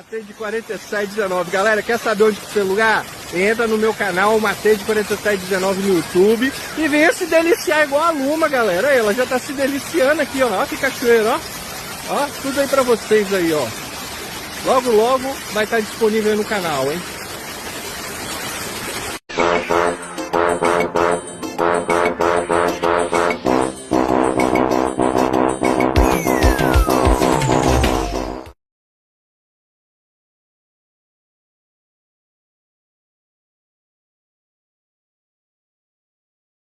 Matei de 4719. Galera, quer saber onde que é o lugar? Entra no meu canal, Matei de 4719 no YouTube e venha se deliciar igual a Luma, galera. Aí, ela já tá se deliciando aqui, ó. Ó que cachoeira, ó. Ó, tudo aí pra vocês aí, ó. Logo, logo vai estar disponível aí no canal, hein?